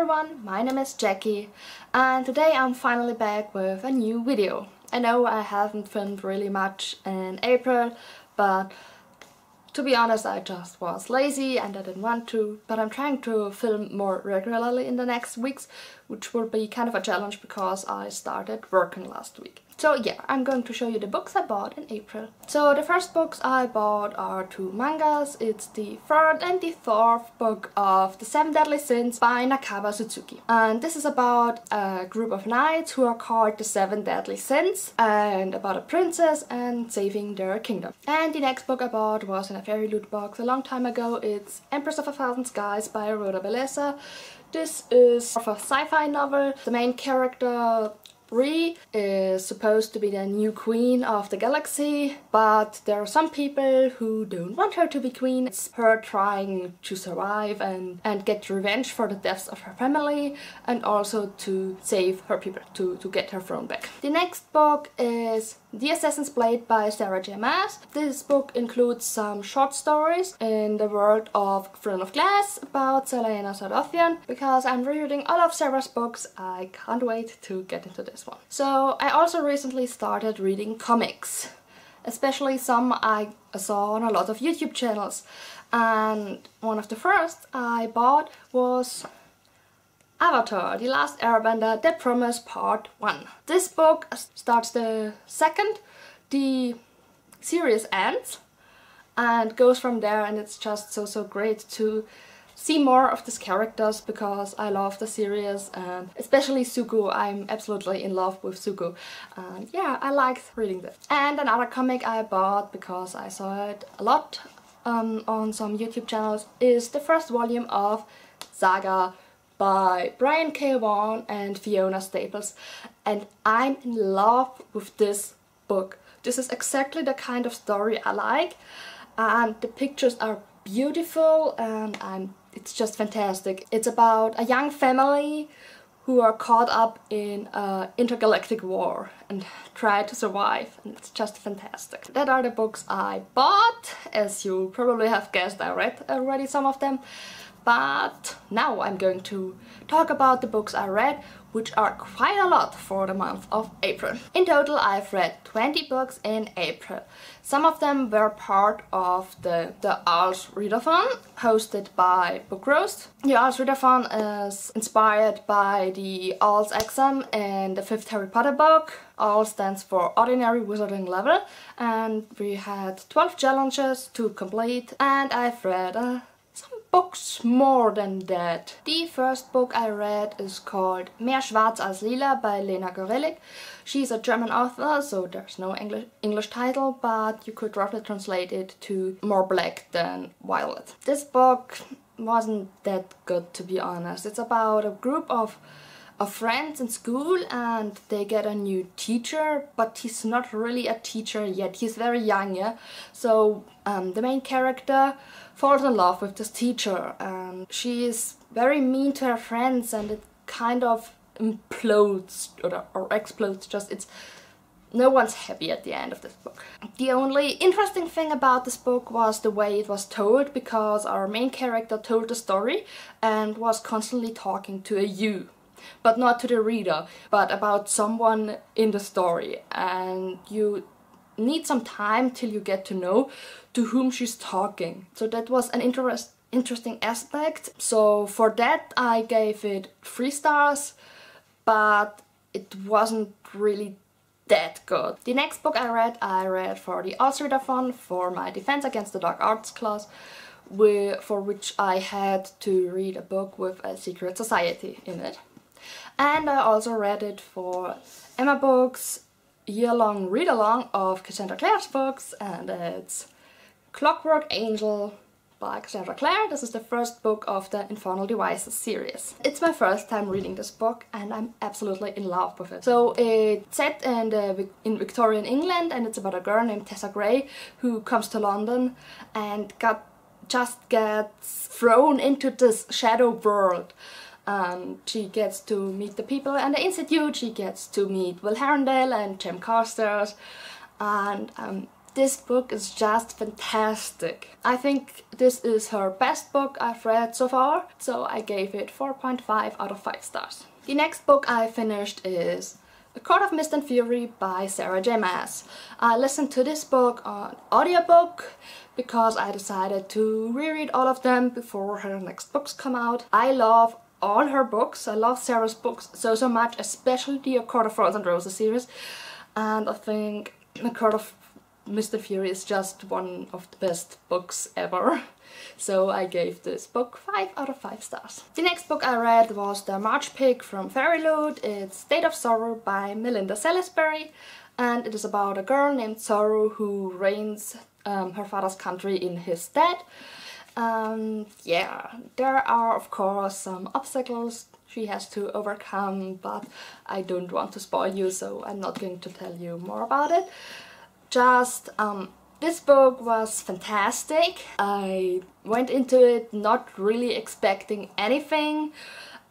everyone, my name is Jackie and today I'm finally back with a new video. I know I haven't filmed really much in April, but to be honest I just was lazy and I didn't want to, but I'm trying to film more regularly in the next weeks, which will be kind of a challenge because I started working last week. So yeah, I'm going to show you the books I bought in April. So the first books I bought are two mangas. It's the third and the fourth book of The Seven Deadly Sins by Nakaba Suzuki. And this is about a group of knights who are called the Seven Deadly Sins and about a princess and saving their kingdom. And the next book I bought was in a fairy loot box a long time ago. It's Empress of a Thousand Skies by Rhoda Belleza. This is a sci-fi novel. The main character Ri is supposed to be the new queen of the galaxy, but there are some people who don't want her to be queen. It's her trying to survive and get revenge for the deaths of her family and also to save her people, to get her throne back. The next book is The Assassin's Blade by Sarah J. Maas. This book includes some short stories in the world of Throne of Glass about Celaena Sardothien. Because I'm rereading all of Sarah's books, I can't wait to get into this one. So I also recently started reading comics, especially some I saw on a lot of YouTube channels, and one of the first I bought was Avatar: The Last Airbender: The Promise Part 1. This book starts the second the series ends and goes from there, and it's just so great to see more of these characters because I love the series, and especially Zuko. I'm absolutely in love with Zuko, and yeah, I liked reading this. And another comic I bought because I saw it a lot on some YouTube channels is the first volume of Saga by Brian K. Vaughan and Fiona Staples, and I'm in love with this book. This is exactly the kind of story I like, and the pictures are beautiful and it's just fantastic. It's about a young family who are caught up in an intergalactic war and try to survive, and it's just fantastic. That are the books I bought. As you probably have guessed, I read already some of them. But now I'm going to talk about the books I read, which are quite a lot for the month of April. In total I've read 20 books in April. Some of them were part of the Owls Readathon, hosted by Book Roast. The Owls Readathon is inspired by the Owls exam and the 5th Harry Potter book. OWL stands for Ordinary Wizarding Level, and we had 12 challenges to complete, and I've read some books more than that. The first book I read is called Mehr Schwarz als Lila by Lena Gorelik. She's a German author, so there's no English title, but you could roughly translate it to More Black Than Violet. This book wasn't that good, to be honest. It's about a group of friends in school, and they get a new teacher, but he's not really a teacher yet. He's very young, yeah? So the main character falls in love with this teacher, and she is very mean to her friends, and it kind of implodes or explodes. No one's happy at the end of this book. The only interesting thing about this book was the way it was told, because our main character told the story and was constantly talking to a you. But not to the reader, but about someone in the story, and you need some time till you get to know to whom she's talking. So that was an interesting aspect. So for that I gave it 3 stars, but it wasn't really that good. The next book I read for the Owls Readathon for my Defense Against the Dark Arts class, for which I had to read a book with a secret society in it. And I also read it for Emma Books' year-long read-along of Cassandra Clare's books, and it's Clockwork Angel by Cassandra Clare. This is the first book of the Infernal Devices series. It's my first time reading this book, and I'm absolutely in love with it. So it's set in Victorian England, and it's about a girl named Tessa Gray who comes to London and just gets thrown into this shadow world. She gets to meet the people and the Institute, she gets to meet Will Herondale and Jem Carstairs, and This book is just fantastic. I think this is her best book I've read so far, so I gave it 4.5 out of 5 stars. The next book I finished is A Court of Mist and Fury by Sarah J Maas. I listened to this book on audiobook because I decided to reread all of them before her next books come out. I love all her books. I love Sarah's books so much, especially the A Court of Thorns and Roses series, and I think A Court of Mist and Fury is just one of the best books ever. So I gave this book 5 out of 5 stars. The next book I read was The March Pig from Fairyloot. It's State of Sorrow by Melinda Salisbury, and it is about a girl named Sorrow who reigns her father's country in his stead. Yeah, there are of course some obstacles she has to overcome, but I don't want to spoil you, so I'm not going to tell you more about it. Just, this book was fantastic. I went into it not really expecting anything,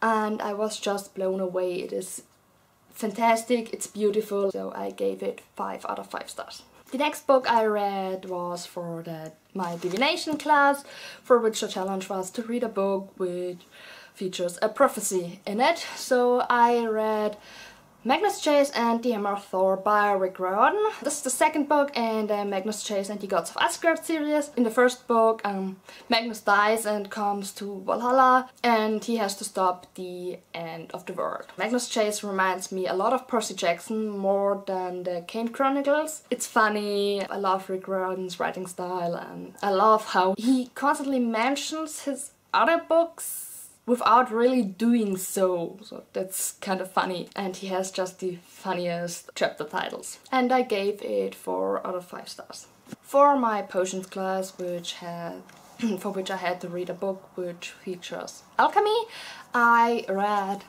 and I was just blown away. It is fantastic, it's beautiful, so I gave it 5 out of 5 stars. The next book I read was for my divination class, for which the challenge was to read a book which features a prophecy in it. So I read Magnus Chase and the Hammer of Thor by Rick Riordan. This is the second book in the Magnus Chase and the Gods of Asgard series. In the first book, Magnus dies and comes to Valhalla, and he has to stop the end of the world. Magnus Chase reminds me a lot of Percy Jackson more than the Kane Chronicles. It's funny, I love Rick Riordan's writing style, and I love how he constantly mentions his other books without really doing so that's kind of funny, and he has just the funniest chapter titles. And I gave it 4 out of 5 stars. For my potions class, for which I had to read a book which features alchemy, I read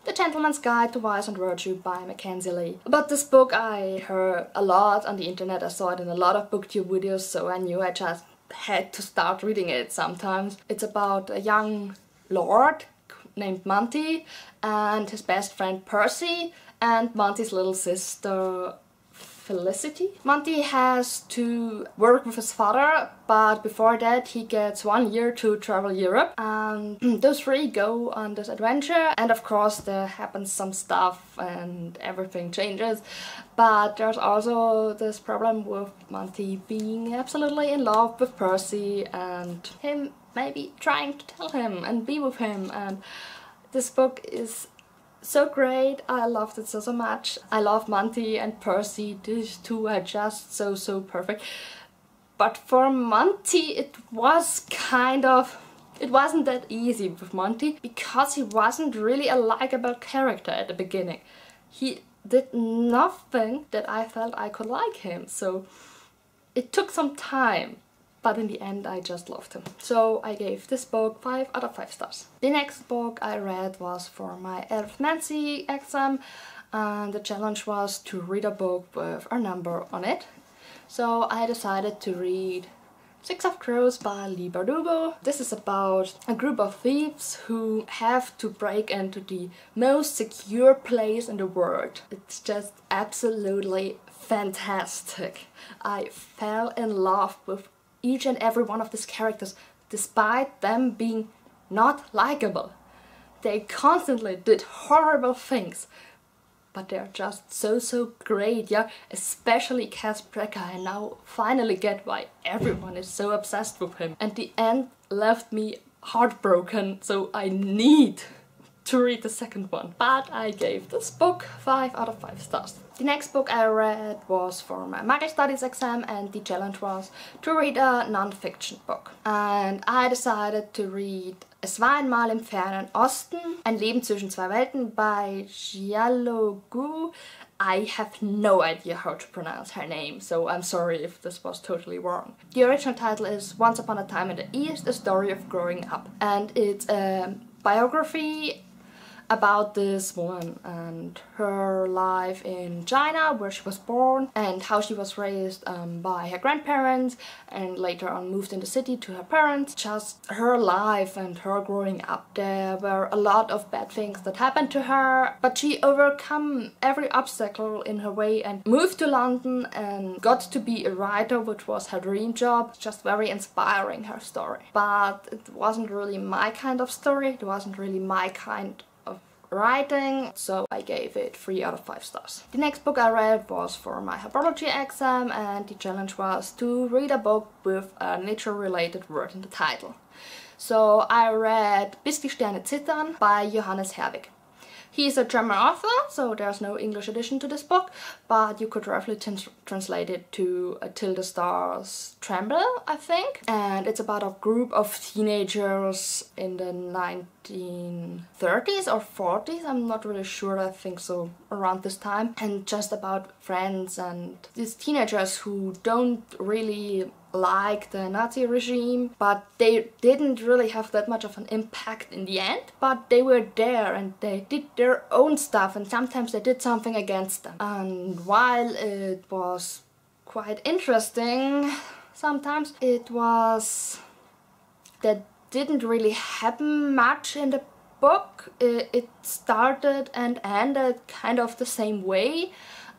The Gentleman's Guide to Vice and Virtue by Mackenzie Lee. About this book I heard a lot on the internet, I saw it in a lot of booktube videos, so I knew I just had to start reading it sometimes. It's about a young lord named Monty and his best friend Percy and Monty's little sister Felicity. Monty has to work with his father, but before that he gets 1 year to travel Europe, and those three go on this adventure, and of course there happens some stuff and everything changes, but there's also this problem with Monty being absolutely in love with Percy and him maybe trying to tell him and be with him, and this book is so great. I loved it so much. I love Monty and Percy. These two are just so perfect. But for Monty it was it wasn't that easy with Monty, because he wasn't really a likable character at the beginning. He did nothing that I felt I could like him, so it took some time. But in the end I just loved him. So I gave this book 5 out of 5 stars. The next book I read was for my Elfmancy exam, and the challenge was to read a book with a number on it. So I decided to read Six of Crows by Leigh Bardugo. This is about a group of thieves who have to break into the most secure place in the world. It's just absolutely fantastic. I fell in love with each and every one of these characters, despite them being not likable. They constantly did horrible things, but they're just so great, yeah? Especially Cass Brecker. I now finally get why everyone is so obsessed with him. And the end left me heartbroken, so I need to read the second one. But I gave this book 5 out of 5 stars. The next book I read was for my Magel Studies exam, and the challenge was to read a non-fiction book. And I decided to read Es war einmal im fernen Osten, Ein Leben zwischen zwei Welten by Xiaolu Gu. I have no idea how to pronounce her name, so I'm sorry if this was totally wrong. The original title is Once Upon a Time in the East, A Story of Growing Up. And it's a biography about this woman and her life in China, where she was born, and how she was raised by her grandparents and later on moved in the city to her parents. Just her life and her growing up. There were a lot of bad things that happened to her, but she overcome every obstacle in her way and moved to London and got to be a writer, which was her dream job. Just very inspiring, her story. But it wasn't really my kind of story, it wasn't really my kind of writing, so I gave it 3 out of 5 stars. The next book I read was for my herbology exam, and the challenge was to read a book with a nature-related word in the title. So I read Bis die Sterne zittern by Johannes Herwig. He's a German author, so there's no English edition to this book, but you could roughly translate it to Till the Stars Tremble, I think. And it's about a group of teenagers in the 1930s or 40s, I'm not really sure, I think so, around this time. And just about friends and these teenagers who don't really like the Nazi regime, but they didn't really have that much of an impact in the end, but they were there and they did their own stuff, and sometimes they did something against them. And while it was quite interesting, sometimes it was that didn't really happen much in the book. It started and ended kind of the same way.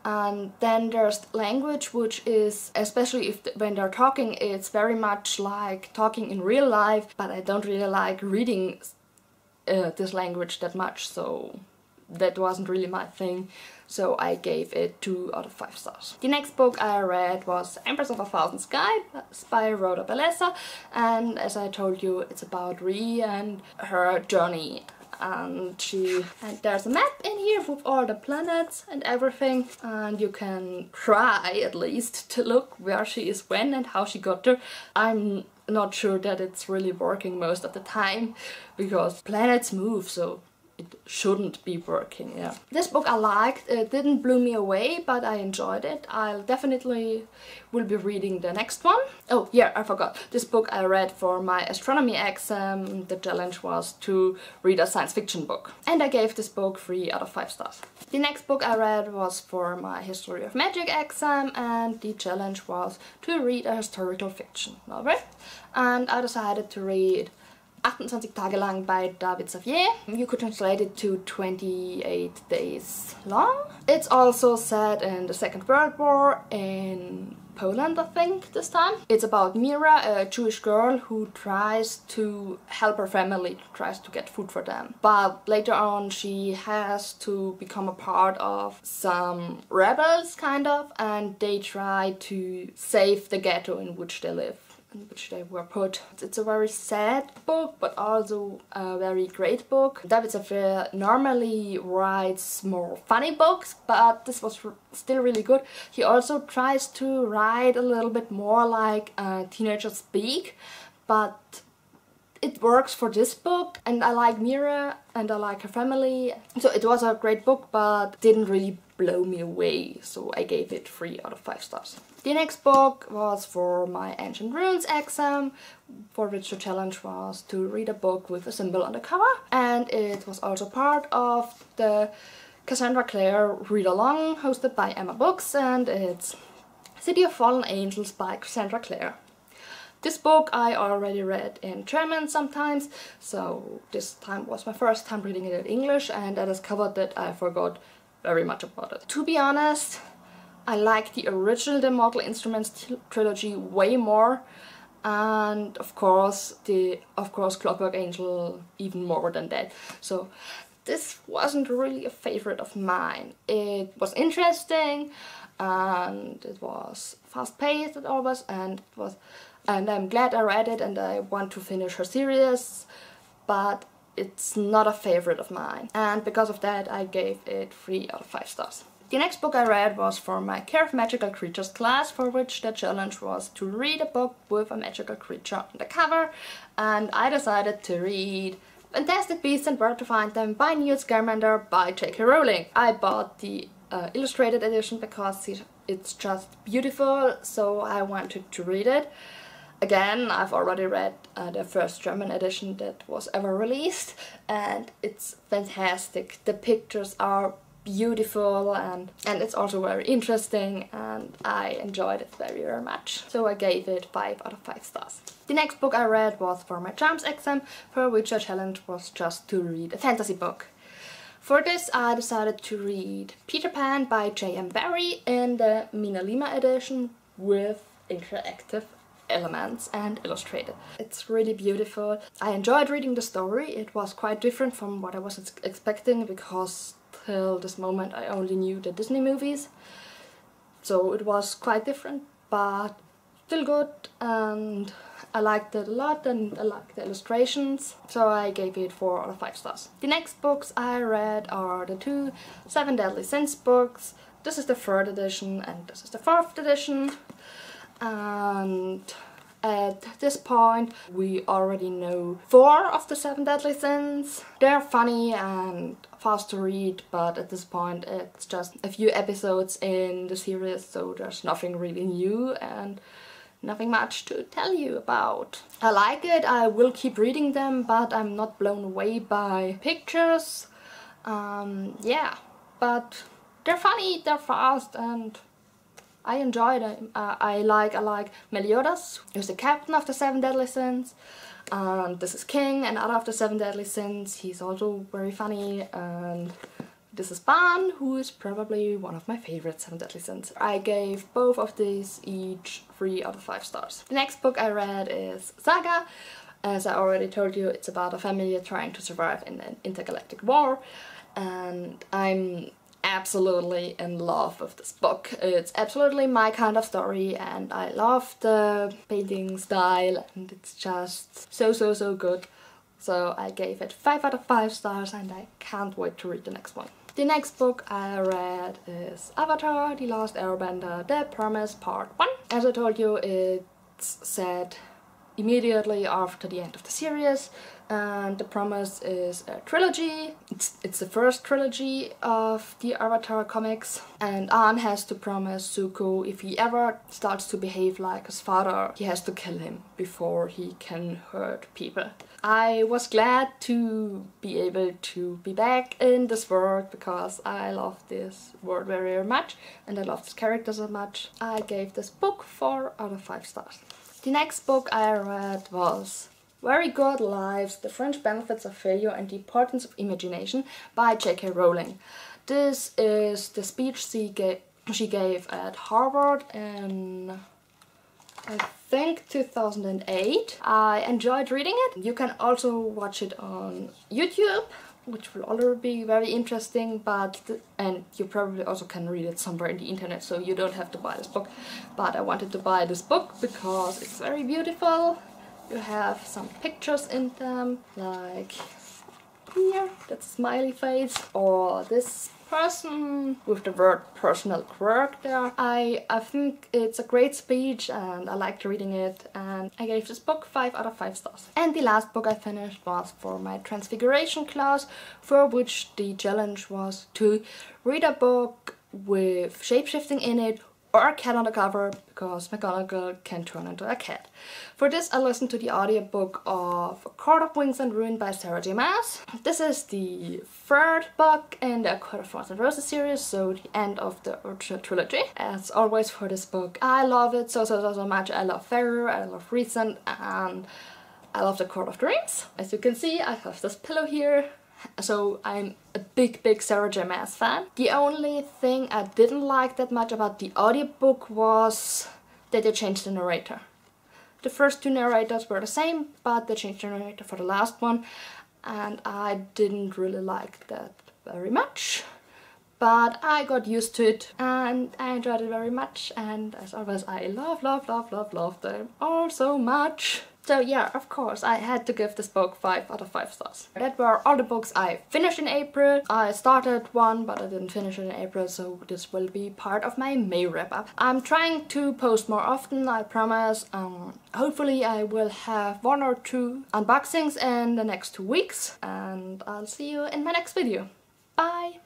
And then there's language, which is, especially when they're talking, it's very much like talking in real life, but I don't really like reading this language that much, so that wasn't really my thing, so I gave it 2 out of 5 stars. The next book I read was Empress of a Thousand Skies by Rhoda Belleza, and as I told you, it's about Rhi and her journey. And there's a map in here with all the planets and everything, and you can try at least to look where she is when and how she got there. I'm not sure that it's really working most of the time, because planets move, so it shouldn't be working, yeah. This book I liked. It didn't blow me away, but I enjoyed it. I'll definitely will be reading the next one. Oh yeah, I forgot. This book I read for my astronomy exam. The challenge was to read a science fiction book, and I gave this book 3 out of 5 stars. The next book I read was for my history of magic exam, and the challenge was to read a historical fiction novel, and I decided to read 28 Tage lang by David Xavier. You could translate it to 28 days long. It's also set in the Second World War in Poland, I think, this time. It's about Mira, a Jewish girl who tries to help her family, tries to get food for them. But later on she has to become a part of some rebels, kind of, and they try to save the ghetto in which they live, in which they were put. It's a very sad book, but also a very great book. David Xavier normally writes more funny books, but this was still really good. He also tries to write a little bit more like teenagers speak, but it works for this book, and I like Mira and I like her family. So it was a great book, but didn't really blow me away, so I gave it 3 out of 5 stars. The next book was for my Ancient Runes exam, for which the challenge was to read a book with a symbol on the cover, and it was also part of the Cassandra Clare read-along hosted by Emma Books, and it's City of Fallen Angels by Cassandra Clare. This book I already read in German sometimes, so this time was my first time reading it in English, and I discovered that I forgot very much about it. To be honest, I like the original The Mortal Instruments trilogy way more, and of course Clockwork Angel even more than that. So this wasn't really a favorite of mine. It was interesting and it was fast-paced and always, and I'm glad I read it and I want to finish her series, but it's not a favorite of mine, and because of that I gave it 3 out of 5 stars. The next book I read was for my Care of Magical Creatures class, for which the challenge was to read a book with a magical creature on the cover, and I decided to read Fantastic Beasts and Where to Find Them by Newt Scamander by J.K. Rowling. I bought the illustrated edition because it's just beautiful, so I wanted to read it. Again, I've already read the first German edition that was ever released, and it's fantastic. The pictures are beautiful, and it's also very interesting, and I enjoyed it very, very much. So I gave it 5 out of 5 stars. The next book I read was for my charms exam, for which a challenge was just to read a fantasy book. For this I decided to read Peter Pan by J.M. Barrie in the Mina Lima edition with interactive elements and illustrated. It's really beautiful. I enjoyed reading the story. It was quite different from what I was expecting, because till this moment I only knew the Disney movies. So it was quite different, but still good, and I liked it a lot, and I liked the illustrations, so I gave it 4 out of 5 stars. The next books I read are the 2 Seven Deadly Sins books. This is the 3rd edition and this is the 4th edition, and at this point we already know 4 of the 7 deadly sins. They're funny and fast to read, but at this point it's just a few episodes in the series, so there's nothing really new and nothing much to tell you about. I like it, I will keep reading them, but I'm not blown away by pictures. Yeah, but they're funny, they're fast, and I enjoy them. I like Meliodas, who's the captain of the 7 deadly sins, and this is King, another of the 7 deadly sins. He's also very funny, and this is Ban, who is probably one of my favorite 7 deadly sins. I gave both of these each 3 out of 5 stars. The next book I read is Saga. As I already told you, it's about a family trying to survive in an intergalactic war, and I'm absolutely in love with this book. It's absolutely my kind of story, and I love the painting style, and it's just so good. So I gave it 5 out of 5 stars, and I can't wait to read the next one. The next book I read is Avatar: The Last Airbender, The Promise Part 1. As I told you, it's set immediately after the end of the series, and The Promise is a trilogy. It's the first trilogy of the Avatar comics, and Aang has to promise Zuko if he ever starts to behave like his father, he has to kill him before he can hurt people. I was glad to be able to be back in this world, because I love this world very, very much, and I love this character so much. I gave this book 4 out of 5 stars. The next book I read was Very Good Lives, The Fringe Benefits of Failure and the Importance of Imagination by J.K. Rowling. This is the speech she gave at Harvard in, I think, 2008. I enjoyed reading it. You can also watch it on YouTube, which will already be very interesting, and you probably also can read it somewhere in the internet, so you don't have to buy this book. But I wanted to buy this book because it's very beautiful. You have some pictures in them, like here, that's a smiley face, or this person with the word personal quirk there. I think it's a great speech, and I liked reading it, and I gave this book 5 out of 5 stars. And the last book I finished was for my Transfiguration class, for which the challenge was to read a book with shapeshifting in it, or a cat on the cover, because McGonagall can turn into a cat. For this I listened to the audiobook of A Court of Wings and Ruin by Sarah J Maas. This is the 3rd book in the A Court of Thorns and Roses series, so the end of the original trilogy. As always for this book, I love it so much. I love Feyre, I love Rhysand, and I love The Court of Dreams. As you can see, I have this pillow here. So I'm a big Sarah J Maas fan. The only thing I didn't like that much about the audiobook was that they changed the narrator. The first 2 narrators were the same, but they changed the narrator for the last one, and I didn't really like that very much. But I got used to it, and I enjoyed it very much, and as always I love them all so much. So yeah, of course, I had to give this book 5 out of 5 stars. That were all the books I finished in April. I started one, but I didn't finish it in April, so this will be part of my May wrap-up. I'm trying to post more often, I promise. Hopefully I will have 1 or 2 unboxings in the next 2 weeks, and I'll see you in my next video. Bye!